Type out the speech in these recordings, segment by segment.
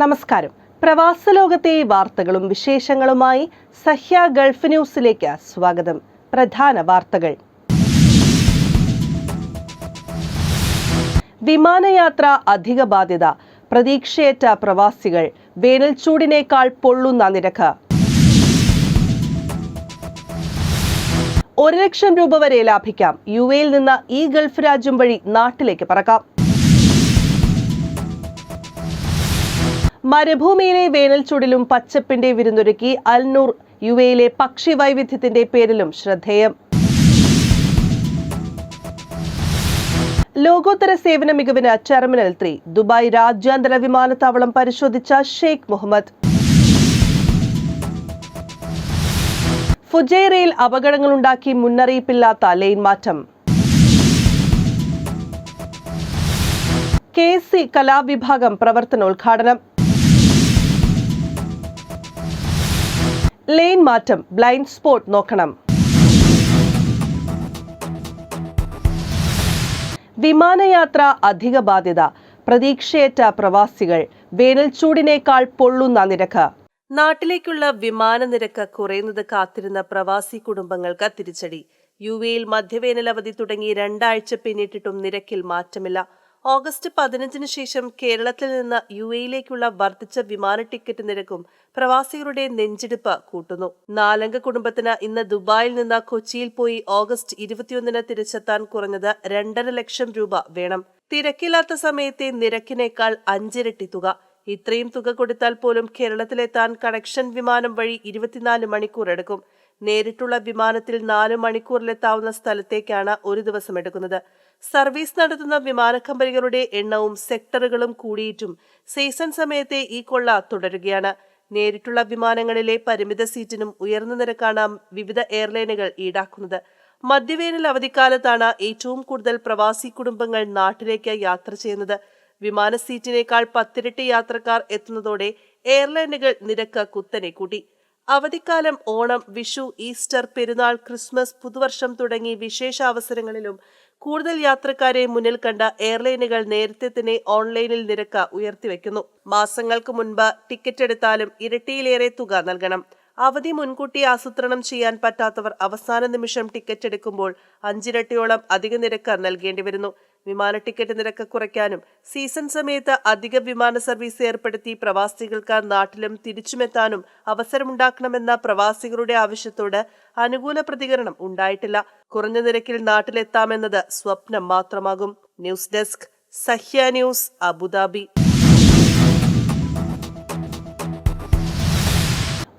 നമസ്കാരം. പ്രവാസ ലോകത്തെ വാർത്തകളും വിശേഷങ്ങളുമായി സഹ്യ ഗൾഫ് ന്യൂസിലേക്ക് സ്വാഗതം. പ്രധാന വാർത്തകൾ. വിമാനയാത്ര അധിക ബാധ്യത, പ്രതീക്ഷയേറ്റ പ്രവാസികൾ, വേനൽ ചൂടിനേക്കാൾ പൊള്ളുന്ന നിരക്ക്. 1 ലക്ഷം രൂപ വരെ ലാഭിക്കാം. യുഎയിൽ നിന്ന് ഈ ഗൾഫ് രാജ്യം വഴി നാട്ടിലേക്ക് പറക്കാം. മരുഭൂമിയിലെ വേനൽ ചൂടിലും പച്ചപ്പിന്റെ വിരുന്നൊരുക്കി അൽനൂർ. യുഎയിലെ പക്ഷി വൈവിധ്യത്തിന്റെ പേരിലും ശ്രദ്ധേയം. ലോകോത്തര സേവന മികവിന് ടെർമിനൽ 3. ദുബായ് രാജ്യാന്തര വിമാനത്താവളം പരിശോധിച്ച ഷെയ്ഖ് മുഹമ്മദ്. ഫുജൈറയിൽ അപകടങ്ങളുണ്ടാക്കി മുന്നറിയിപ്പില്ലാത്ത ലെയിൻ മാറ്റം. KSC കലാവിഭാഗം പ്രവർത്തനോദ്ഘാടനം. ലെയിൻ മാറ്റം, ബ്ലൈൻഡ് സ്പോട്ട് നോക്കണം. വിമാനയാത്ര അധിക ബാധ്യത, പ്രതീക്ഷയേറ്റ പ്രവാസികൾ, വേനൽ ചൂടിനേക്കാൾ പൊള്ളുന്ന നിരക്ക്. നാട്ടിലേക്കുള്ള വിമാന നിരക്ക് കുറയുന്നത് കാത്തിരുന്ന പ്രവാസി കുടുംബങ്ങൾക്ക് തിരിച്ചടി. യുഎയിൽ മധ്യവേനൽ അവധി തുടങ്ങി 2 ആഴ്ച പിന്നിട്ടിട്ടും നിരക്കിൽ മാറ്റമില്ല. ഓഗസ്റ്റ് 15 ശേഷം കേരളത്തിൽ നിന്ന് യുഎയിലേക്കുള്ള വർദ്ധിച്ച വിമാന ടിക്കറ്റ് നിരക്കും പ്രവാസികളുടെ നെഞ്ചിടിപ്പ് കൂട്ടുന്നു. 4 കുടുംബത്തിന് ഇന്ന് ദുബായിൽ നിന്ന് കൊച്ചിയിൽ പോയി ഓഗസ്റ്റ് 21 തിരിച്ചെത്താൻ കുറഞ്ഞത് 2.5 ലക്ഷം രൂപ വേണം. തിരക്കില്ലാത്ത സമയത്തെ നിരക്കിനേക്കാൾ 5 ഇരട്ടി തുക. ഇത്രയും തുക കൊടുത്താൽ പോലും കേരളത്തിലെത്താൻ കണക്ഷൻ വിമാനം വഴി 24 മണിക്കൂർ എടുക്കും. നേരിട്ടുള്ള വിമാനത്തിൽ 4 മണിക്കൂറിലെത്താവുന്ന സ്ഥലത്തേക്കാണ് ഒരു ദിവസം എടുക്കുന്നത്. സർവീസ് നടത്തുന്ന വിമാന കമ്പനികളുടെ എണ്ണവും സെക്ടറുകളും കൂടിയിട്ടും സീസൺ സമയത്തെ ഈ കൊള്ള തുടരുകയാണ്. നേരിട്ടുള്ള വിമാനങ്ങളിലെ പരിമിത സീറ്റിനും ഉയർന്ന നിരക്കാണ് വിവിധ എയർലൈനുകൾ ഈടാക്കുന്നത്. മധ്യവേനൽ അവധിക്കാലത്താണ് ഏറ്റവും കൂടുതൽ പ്രവാസി കുടുംബങ്ങൾ നാട്ടിലേക്ക് യാത്ര ചെയ്യുന്നത്. വിമാന സീറ്റിനേക്കാൾ 10 ഇരട്ടി യാത്രക്കാർ എത്തുന്നതോടെ എയർലൈനുകൾ നിരക്ക് കുത്തനെ കൂട്ടി. അവധിക്കാലം, ഓണം, വിഷു, ഈസ്റ്റർ, പെരുന്നാൾ, ക്രിസ്മസ്, പുതുവർഷം തുടങ്ങി വിശേഷ അവസരങ്ങളിലും കൂടുതൽ യാത്രക്കാരെ മുന്നിൽ കണ്ട എയർലൈനുകൾ നേരത്തെ തന്നെ ഓൺലൈനിൽ നിരക്ക് ഉയർത്തിവെക്കുന്നു. മാസങ്ങൾക്ക് മുൻപ് ടിക്കറ്റ് എടുത്താലും ഇരട്ടിയിലേറെ തുക നൽകണം. അവധി മുൻകൂട്ടി ആസൂത്രണം ചെയ്യാൻ പറ്റാത്തവർ അവസാന നിമിഷം ടിക്കറ്റ് എടുക്കുമ്പോൾ 5 ഇരട്ടിയോളം അധിക നിരക്ക് നൽകേണ്ടി വരുന്നു. വിമാന ടിക്കറ്റ് നിരക്ക് കുറയ്ക്കാനും സീസൺ സമയത്ത് അധിക വിമാന സർവീസ് ഏർപ്പെടുത്തി പ്രവാസികൾക്ക് നാട്ടിലും തിരിച്ചുമെത്താനും അവസരമുണ്ടാക്കണമെന്ന പ്രവാസികളുടെ ആവശ്യത്തോട് അനുകൂല പ്രതികരണം ഉണ്ടായിട്ടില്ല. കുറഞ്ഞ നിരക്കിൽ നാട്ടിലെത്താമെന്നത് സ്വപ്നം മാത്രമാകും. News desk, Sahya news, Abu Dhabi.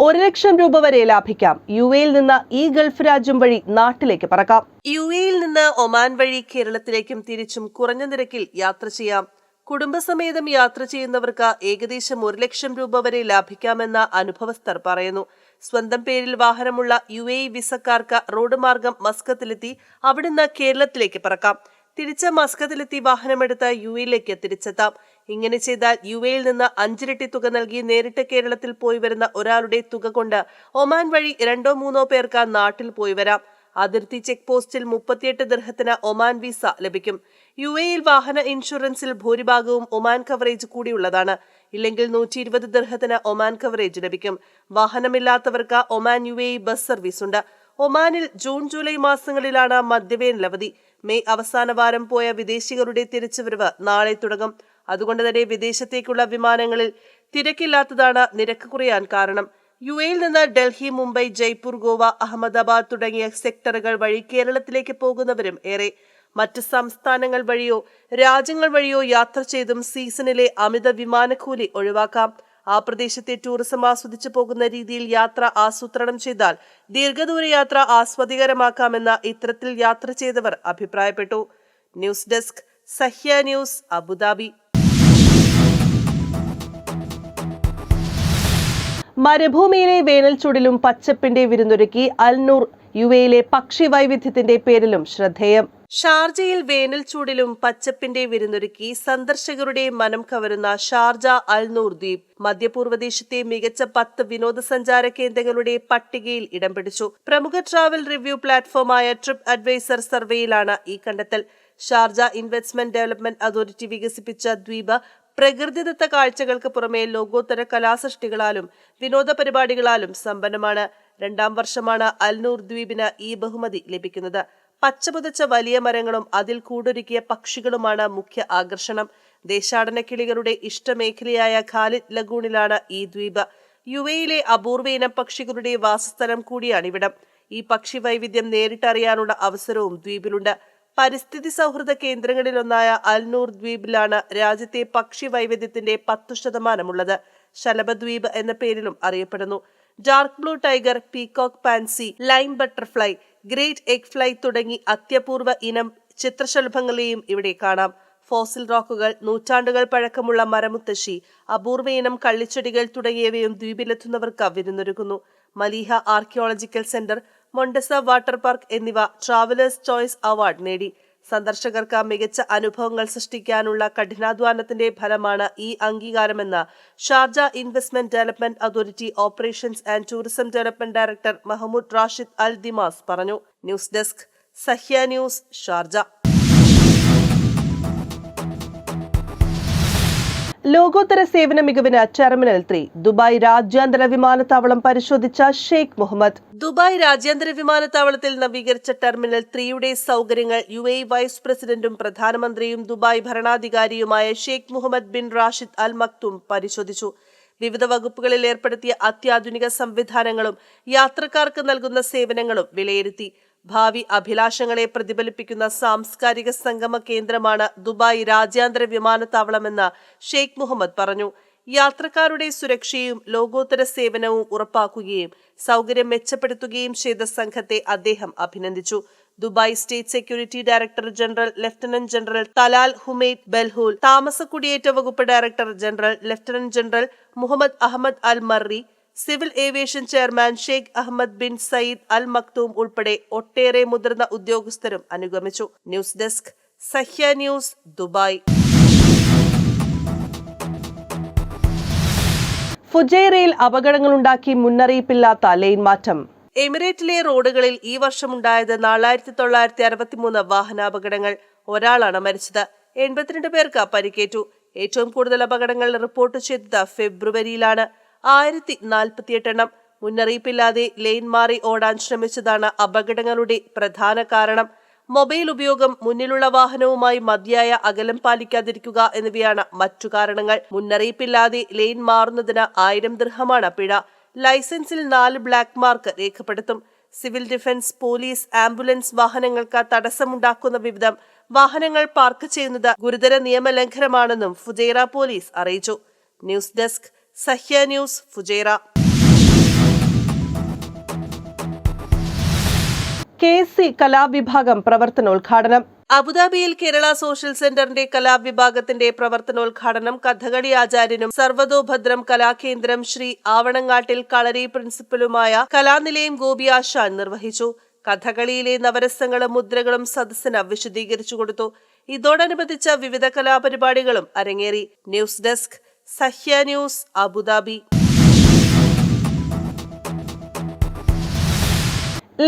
1 ലക്ഷം രൂപ വരെ ലാഭിക്കാം. യുഎയിൽ നിന്ന് ഈ ഗൾഫ് രാജ്യം വഴി നാട്ടിലേക്ക് പറക്കാം. യുഎയിൽ നിന്ന് ഒമാൻ വഴി കേരളത്തിലേക്കും തിരിച്ചും കുറഞ്ഞ നിരക്കിൽ യാത്ര ചെയ്യാം. കുടുംബസമേതം യാത്ര ചെയ്യുന്നവർക്ക് ഏകദേശം 1 ലക്ഷം രൂപ വരെ ലാഭിക്കാമെന്ന അനുഭവസ്ഥർ പറയുന്നു. സ്വന്തം പേരിൽ വാഹനമുള്ള യുഎഇ വിസക്കാർക്ക് റോഡ് മാർഗം മസ്കത്തിലെത്തി അവിടുന്ന് കേരളത്തിലേക്ക് പറക്കാം. തിരിച്ച് മസ്കത്തിലെത്തി വാഹനമെടുത്ത് യുഎയിലേക്ക് തിരിച്ചെത്താം. ഇങ്ങനെ ചെയ്താൽ യുഎയിൽ നിന്ന് 5 ഇരട്ടി തുക നൽകി നേരിട്ട് കേരളത്തിൽ പോയി വരുന്ന ഒരാളുടെ തുക കൊണ്ട് ഒമാൻ വഴി 2-3 പേർക്ക് നാട്ടിൽ പോയി വരാം. അതിർത്തി ചെക്ക് പോസ്റ്റിൽ 38 ദിർഹത്തിന് ഒമാൻ വിസ ലഭിക്കും. യുഎയിൽ വാഹന ഇൻഷുറൻസിൽ ഭൂരിഭാഗവും ഒമാൻ കവറേജ് കൂടിയുള്ളതാണ്. ഇല്ലെങ്കിൽ 120 ദിർഹത്തിന് ഒമാൻ കവറേജ് ലഭിക്കും. വാഹനമില്ലാത്തവർക്ക് ഒമാൻ യുഎഇ ബസ് സർവീസ് ഉണ്ട്. ഒമാനിൽ ജൂൺ ജൂലൈ മാസങ്ങളിലാണ് മധ്യവേനൽ അവധി. മെയ് അവസാന വാരം പോയ വിദേശികളുടെ തിരിച്ചുവരവ് നാളെ തുടങ്ങും. അതുകൊണ്ട് തന്നെ വിദേശത്തേക്കുള്ള വിമാനങ്ങളിൽ തിരക്കില്ലാത്തതാണ് നിരക്ക് കുറയാൻ കാരണം. യുഎയിൽ നിന്ന് ഡൽഹി, മുംബൈ, ജയ്പൂർ, ഗോവ, അഹമ്മദാബാദ് തുടങ്ങിയ സെക്ടറുകൾ വഴി കേരളത്തിലേക്ക് പോകുന്നവരും ഏറെ. മറ്റ് സംസ്ഥാനങ്ങൾ വഴിയോ രാജ്യങ്ങൾ വഴിയോ യാത്ര ചെയ്തും സീസണിലെ അമിത വിമാനക്കൂലി ഒഴിവാക്കാം. ആ പ്രദേശത്തെ ടൂറിസം ആസ്വദിച്ചു പോകുന്ന രീതിയിൽ യാത്ര ആസൂത്രണം ചെയ്താൽ ദീർഘദൂര യാത്ര ആസ്വാദികരമാക്കാമെന്ന് ഇത്തരത്തിൽ യാത്ര ചെയ്തവർ അഭിപ്രായപ്പെട്ടു. News desk, Sahya news, Abu Dhabi. മരുഭൂമിയിലെ വേനൽ ചൂടിലും പച്ചപ്പിന്റെ വിരുന്നൊരുക്കി അൽനൂർ. യുഎയിലെ പക്ഷി വൈവിധ്യത്തിന്റെ പേരിലും ശ്രദ്ധേയം. ഷാർജയിൽ വേനൽ ചൂടിലും പച്ചപ്പിന്റെ വിരുന്നൊരുക്കി സന്ദർശകരുടെ മനം കവരുന്ന ഷാർജ അൽനൂർ ദ്വീപ് മധ്യപൂർവ്വദേശത്തെ മികച്ച 10 വിനോദസഞ്ചാര കേന്ദ്രങ്ങളുടെ പട്ടികയിൽ ഇടം പിടിച്ചു. പ്രമുഖ ട്രാവൽ റിവ്യൂ പ്ലാറ്റ്ഫോമായ ട്രിപ്പ് അഡ്വൈസർ സർവേയിലാണ് ഈ കണ്ടെത്തൽ. ഷാർജ ഇൻവെസ്റ്റ്മെന്റ് ഡെവലപ്മെന്റ് അതോറിറ്റി വികസിപ്പിച്ച ദ്വീപ് പ്രകൃതിദത്ത കാഴ്ചകൾക്ക് പുറമെ ലോകോത്തര കലാസൃഷ്ടികളാലും വിനോദ പരിപാടികളാലും സമ്പന്നമാണ്. 2ാം വർഷമാണ് അൽനൂർ ദ്വീപിന് ഈ ബഹുമതി ലഭിക്കുന്നത്. പച്ചപുതച്ച വലിയ മരങ്ങളും അതിൽ കൂടൊരുക്കിയ പക്ഷികളുമാണ് മുഖ്യ ആകർഷണം. ദേശാടന കിളികളുടെ ഇഷ്ടമേഖലയായ ഖാലിദ് ലഗൂണിലാണ് ഈ ദ്വീപ്. യുഎയിലെ അപൂർവ ഇനം പക്ഷികളുടെ വാസസ്ഥലം കൂടിയാണിവിടം. ഈ പക്ഷി വൈവിധ്യം നേരിട്ടറിയാനുള്ള അവസരവും ദ്വീപിലുണ്ട്. പരിസ്ഥിതി സൗഹൃദ കേന്ദ്രങ്ങളിലൊന്നായ അൽനൂർ ദ്വീപിലാണ് രാജ്യത്തെ പക്ഷി വൈവിധ്യത്തിന്റെ 10% ഉള്ളത്. ശലഭദ്വീപ് എന്ന പേരിലും അറിയപ്പെടുന്നു. Dark blue tiger, peacock pansy, lime butterfly, great egg fly തുടങ്ങി അത്യപൂർവ ഇനം ചിത്രശലഭങ്ങളെയും ഇവിടെ കാണാം. ഫോസിൽ റോക്കുകൾ, നൂറ്റാണ്ടുകൾ പഴക്കമുള്ള മരമുത്തശ്ശി, അപൂർവ ഇനം കള്ളിച്ചെടികൾ തുടങ്ങിയവയും ദ്വീപിലെത്തുന്നവർക്ക് വിരുന്നൊരുക്കുന്നു. Mleiha archaeological centre, Montaza water park എന്നിവ ട്രാവലേഴ്സ് ചോയ്സ് അവാർഡ് നേടി. സന്ദർശകർക്ക് മികച്ച അനുഭവങ്ങൾ സൃഷ്ടിക്കാനുള്ള കഠിനാധ്വാനത്തിന്റെ ഫലമാണ് ഈ അംഗീകാരമെന്ന് Sharjah investment development authority operations and tourism development director Mahmood Rashid Al Dimas പറഞ്ഞു. News desk, Sahya news, Sharjah. ലോകോത്തര സേവന മികവിന് ടെർമിനൽ 3. ദുബായ് രാജ്യാന്തര വിമാനത്താവളം പരിശോധിച്ച ഷെയ്ഖ് മുഹമ്മദ്. ദുബായ് രാജ്യാന്തര വിമാനത്താവളത്തിൽ നവീകരിച്ച ടെർമിനൽ 3യുടെ സൗകര്യങ്ങൾ UAE വൈസ് പ്രസിഡന്റും പ്രധാനമന്ത്രിയും ദുബായ് ഭരണാധികാരിയുമായ Sheikh Mohammed bin Rashid Al Maktoum പരിശോധിച്ചു. വിവിധ വകുപ്പുകളിൽ ഏർപ്പെടുത്തിയ അത്യാധുനിക സംവിധാനങ്ങളും യാത്രക്കാർക്ക് നൽകുന്ന സേവനങ്ങളും വിലയിരുത്തി. ഭാവി അഭിലാഷങ്ങളെ പ്രതിഫലിപ്പിക്കുന്ന സാംസ്കാരിക സംഗമ കേന്ദ്രമാണ് ദുബായ് രാജ്യാന്തര വിമാനത്താവളമെന്ന് ഷെയ്ഖ് മുഹമ്മദ് പറഞ്ഞു. യാത്രക്കാരുടെ സുരക്ഷയും ലോകോത്തര സേവനവും ഉറപ്പാക്കുകയും സൗകര്യം മെച്ചപ്പെടുത്തുകയും ചെയ്ത സംഘത്തെ അദ്ദേഹം അഭിനന്ദിച്ചു. Dubai state security director general lieutenant general Talal Humaid Belhoul, താമസ കുടിയേറ്റ വകുപ്പ് director general lieutenant general Mohammed Ahmed Al Marri, civil aviation chairman Sheikh Ahmed bin Saeed Al Maktoum ഉൾപ്പെടെ ഒട്ടേറെ മുതിർന്ന ഉദ്യോഗസ്ഥരും അനുഗമിച്ചു. News desk, Sahya news, Dubai. ഫുജൈറയിൽ അപകടങ്ങളുണ്ടാക്കി മുന്നറിയിപ്പില്ലാത്ത ലെയിൻ മാറ്റം. എമിറേറ്റിലെ റോഡുകളിൽ ഈ വർഷമുണ്ടായത് 4963 വാഹനാപകടങ്ങൾ. ഒരാളാണ് മരിച്ചത്. 82 പേർക്ക് പരിക്കേറ്റു. ഏറ്റവും കൂടുതൽ അപകടങ്ങൾ റിപ്പോർട്ട് ചെയ്തത് ഫെബ്രുവരിയിലാണ്. 1048 എണ്ണം. മുന്നറിയിപ്പില്ലാതെ ലെയിൻ മാറി ഓടാൻ ശ്രമിച്ചതാണ് അപകടങ്ങളുടെ പ്രധാന കാരണം. മൊബൈൽ ഉപയോഗം, മുന്നിലുള്ള വാഹനവുമായി മതിയായ അകലം പാലിക്കാതിരിക്കുക എന്നിവയാണ് മറ്റു കാരണങ്ങൾ. മുന്നറിയിപ്പില്ലാതെ ലെയിൻ മാറുന്നതിന് 1000 ദിർഹമാണ് പിഴ. ലൈസൻസിൽ 4 ബ്ലാക്ക് മാർക്ക് രേഖപ്പെടുത്തും. സിവിൽ ഡിഫൻസ്, പോലീസ്, ആംബുലൻസ് വാഹനങ്ങൾക്ക് തടസ്സമുണ്ടാക്കുന്ന വിധം വാഹനങ്ങൾ പാർക്ക് ചെയ്യുന്നത് ഗുരുതര നിയമലംഘനമാണെന്നും ഫുജൈറ പോലീസ് അറിയിച്ചു. News desk, Sahya news, Fujairah. KSC കലാവിഭാഗം പ്രവർത്തനോദ്ഘാടനം. അബുദാബിയിൽ കേരള സോഷ്യൽ സെന്ററിന്റെ കലാവിഭാഗത്തിന്റെ പ്രവർത്തനോദ്ഘാടനം കഥകളി ആചാര്യനും സർവതോഭദ്രം കലാകേന്ദ്രം ശ്രീ ആവണങ്ങാട്ടിൽ കളരി പ്രിൻസിപ്പലുമായ കലാനിലയം ഗോപി ആശാൻ നിർവഹിച്ചു. കഥകളിയിലെ നവരസങ്ങളും മുദ്രകളും സദസ്സിന് വിശദീകരിച്ചു കൊടുത്തു. ഇതോടനുബന്ധിച്ച വിവിധ കലാപരിപാടികളും അരങ്ങേറി. News desk, Sahya news, Abu Dhabi.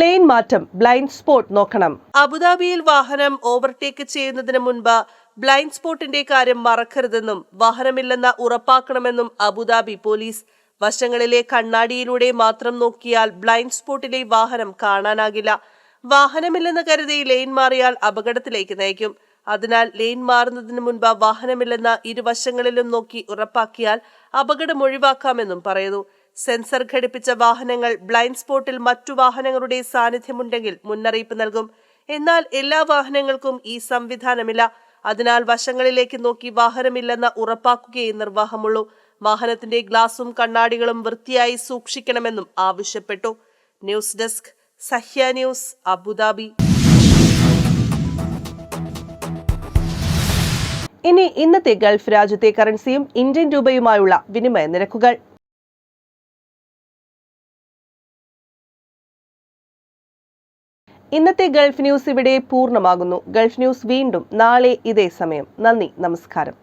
Lane മാറ്റം, ബ്ലൈൻഡ് സ്പോട്ട് നോക്കണം. അബുദാബിയിൽ വാഹനം ഓവർടേക്ക് ചെയ്യുന്നതിന് മുൻപ് ബ്ലൈൻഡ് സ്പോട്ടിന്റെ കാര്യം മറക്കരുതെന്നും വാഹനമില്ലെന്ന് ഉറപ്പാക്കണമെന്നും അബുദാബി പോലീസ്. വശങ്ങളിലെ കണ്ണാടിയിലൂടെ മാത്രം നോക്കിയാൽ ബ്ലൈൻഡ് സ്പോട്ടിലെ വാഹനം കാണാനാകില്ല. വാഹനമില്ലെന്ന് കരുതി ലെയിൻ മാറിയാൽ അപകടത്തിലേക്ക് നയിക്കും. അതിനാൽ ലെയിൻ മാറുന്നതിന് മുൻപ് വാഹനമില്ലെന്ന് ഇരുവശങ്ങളിലും നോക്കി ഉറപ്പാക്കിയാൽ അപകടം ഒഴിവാക്കാമെന്നും പറയുന്നു. സെൻസർ ഘടിപ്പിച്ച വാഹനങ്ങൾ ബ്ലൈൻഡ് സ്പോട്ടിൽ മറ്റു വാഹനങ്ങളുടെ സാന്നിധ്യമുണ്ടെങ്കിൽ മുന്നറിയിപ്പ് നൽകും. എന്നാൽ എല്ലാ വാഹനങ്ങൾക്കും ഈ സംവിധാനമില്ല. അതിനാൽ വശങ്ങളിലേക്ക് നോക്കി വാഹനമില്ലെന്ന് ഉറപ്പാക്കുകയേ നിർവാഹമുള്ളൂ. വാഹനത്തിന്റെ ഗ്ലാസും കണ്ണാടികളും വൃത്തിയായി സൂക്ഷിക്കണമെന്നും ആവശ്യപ്പെട്ടു. News desk, Sahya news, Abu Dhabi. ഇനി ഇന്നത്തെ ഗൾഫ് രാജ്യത്തെ കറൻസിയും ഇന്ത്യൻ രൂപയുമായുള്ള വിനിമയ നിരക്കുകൾ. ഇന്നത്തെ ഗൾഫ് ന്യൂസ് ഇവിടെ പൂർണ്ണമാകുന്നു. ഗൾഫ് ന്യൂസ് വീണ്ടും നാളെ ഇതേ സമയം. നന്ദി, നമസ്കാരം.